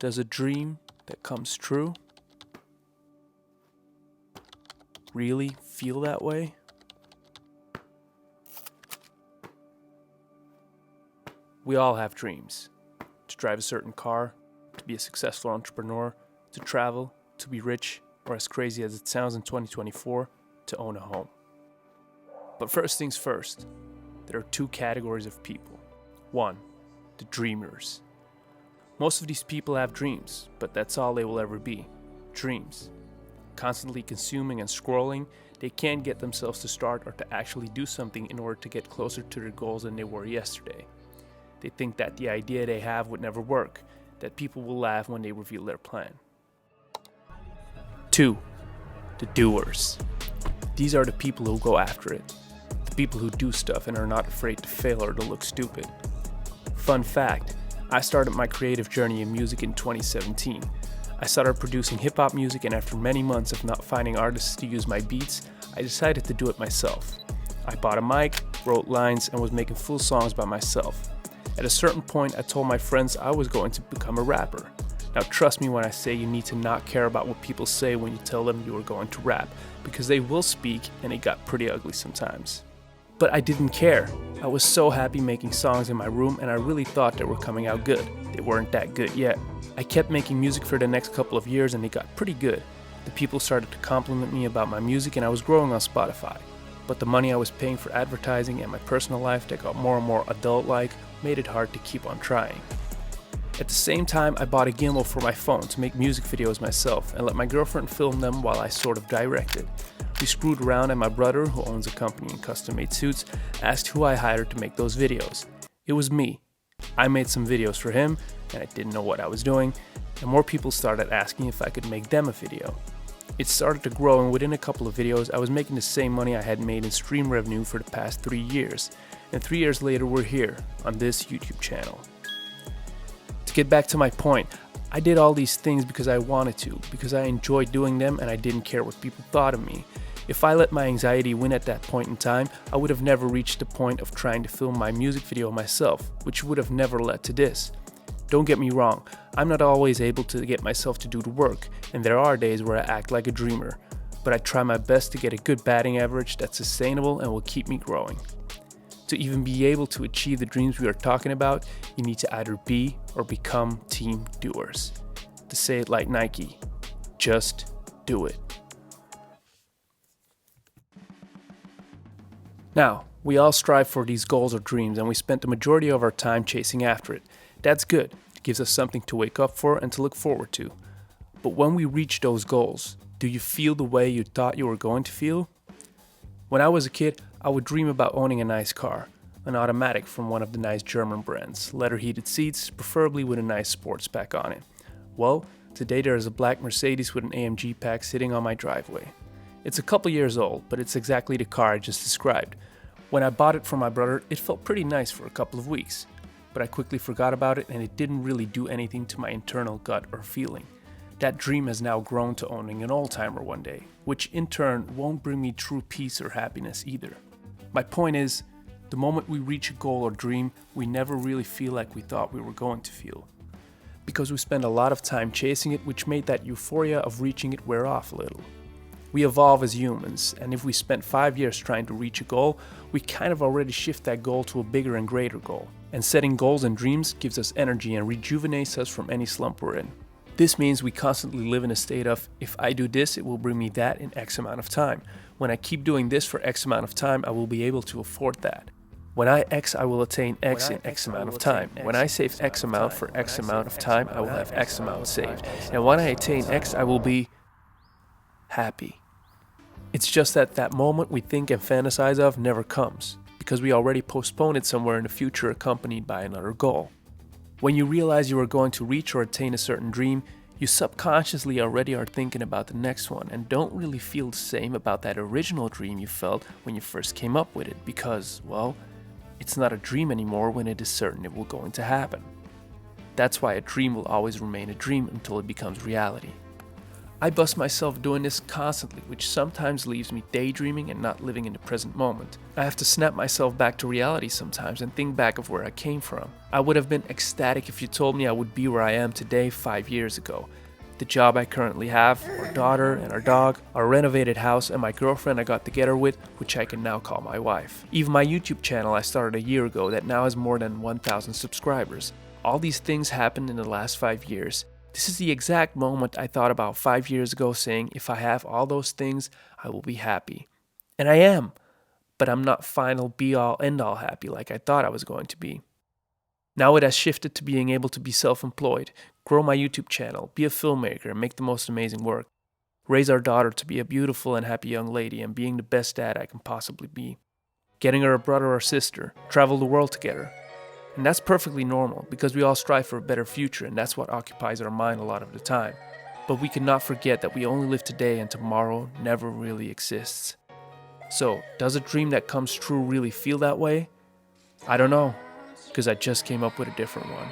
Does a dream that comes true really feel that way? We all have dreams. To drive a certain car, to be a successful entrepreneur, to travel, to be rich, or as crazy as it sounds in 2024, to own a home. But first things first, there are two categories of people. One, the dreamers. Most of these people have dreams, but that's all they will ever be, dreams. Constantly consuming and scrolling, they can't get themselves to start or to actually do something in order to get closer to their goals than they were yesterday. They think that the idea they have would never work, that people will laugh when they reveal their plan. 2. The doers. These are the people who go after it. The people who do stuff and are not afraid to fail or to look stupid. Fun fact, I started my creative journey in music in 2017. I started producing hip-hop music, and after many months of not finding artists to use my beats, I decided to do it myself. I bought a mic, wrote lines, and was making full songs by myself. At a certain point, I told my friends I was going to become a rapper. Now trust me when I say you need to not care about what people say when you tell them you are going to rap, because they will speak and it got pretty ugly sometimes. But I didn't care. I was so happy making songs in my room, and I really thought they were coming out good. They weren't that good yet. I kept making music for the next couple of years and it got pretty good. The people started to compliment me about my music and I was growing on Spotify. But the money I was paying for advertising and my personal life that got more and more adult-like made it hard to keep on trying. At the same time, I bought a gimbal for my phone to make music videos myself and let my girlfriend film them while I sort of directed. We screwed around and my brother, who owns a company in custom-made suits, asked who I hired to make those videos. It was me. I made some videos for him and I didn't know what I was doing, and more people started asking if I could make them a video. It started to grow, and within a couple of videos I was making the same money I had made in stream revenue for the past 3 years. And 3 years later we're here, on this YouTube channel. To get back to my point, I did all these things because I wanted to, because I enjoyed doing them and I didn't care what people thought of me. If I let my anxiety win at that point in time, I would have never reached the point of trying to film my music video myself, which would have never led to this. Don't get me wrong, I'm not always able to get myself to do the work, and there are days where I act like a dreamer, but I try my best to get a good batting average that's sustainable and will keep me growing. To even be able to achieve the dreams we are talking about, you need to either be or become team doers. To say it like Nike, just do it. Now, we all strive for these goals or dreams, and we spend the majority of our time chasing after it. That's good. It gives us something to wake up for and to look forward to. But when we reach those goals, do you feel the way you thought you were going to feel? When I was a kid, I would dream about owning a nice car, an automatic from one of the nice German brands, leather-heated seats, preferably with a nice sports pack on it. Well, today there is a black Mercedes with an AMG pack sitting on my driveway. It's a couple years old, but it's exactly the car I just described. When I bought it for my brother, it felt pretty nice for a couple of weeks, but I quickly forgot about it and it didn't really do anything to my internal gut or feeling. That dream has now grown to owning an old-timer one day, which in turn won't bring me true peace or happiness either. My point is, the moment we reach a goal or dream, we never really feel like we thought we were going to feel. Because we spend a lot of time chasing it, which made that euphoria of reaching it wear off a little. We evolve as humans, and if we spent 5 years trying to reach a goal, we kind of already shift that goal to a bigger and greater goal. And setting goals and dreams gives us energy and rejuvenates us from any slump we're in. This means we constantly live in a state of, if I do this, it will bring me that in X amount of time. When I keep doing this for X amount of time, I will be able to afford that. When I X, I will attain X in X amount of time. When I save X amount for X amount of time, I will have X amount saved. And when I attain X, I will be happy. It's just that that moment we think and fantasize of never comes, because we already postpone it somewhere in the future accompanied by another goal. When you realize you are going to reach or attain a certain dream, you subconsciously already are thinking about the next one and don't really feel the same about that original dream you felt when you first came up with it because, well, it's not a dream anymore when it is certain it will going to happen. That's why a dream will always remain a dream until it becomes reality. I bust myself doing this constantly, which sometimes leaves me daydreaming and not living in the present moment. I have to snap myself back to reality sometimes and think back of where I came from. I would have been ecstatic if you told me I would be where I am today 5 years ago. The job I currently have, our daughter and our dog, our renovated house, and my girlfriend I got together with, which I can now call my wife. Even my YouTube channel I started a year ago that now has more than 1,000 subscribers. All these things happened in the last 5 years. This is the exact moment I thought about 5 years ago, saying if I have all those things, I will be happy. And I am, but I'm not final be-all end-all happy like I thought I was going to be. Now it has shifted to being able to be self-employed, grow my YouTube channel, be a filmmaker, and make the most amazing work. Raise our daughter to be a beautiful and happy young lady and being the best dad I can possibly be. Getting her a brother or sister, travel the world together. And that's perfectly normal because we all strive for a better future and that's what occupies our mind a lot of the time. But we cannot forget that we only live today and tomorrow never really exists. So, does a dream that comes true really feel that way? I don't know, because I just came up with a different one.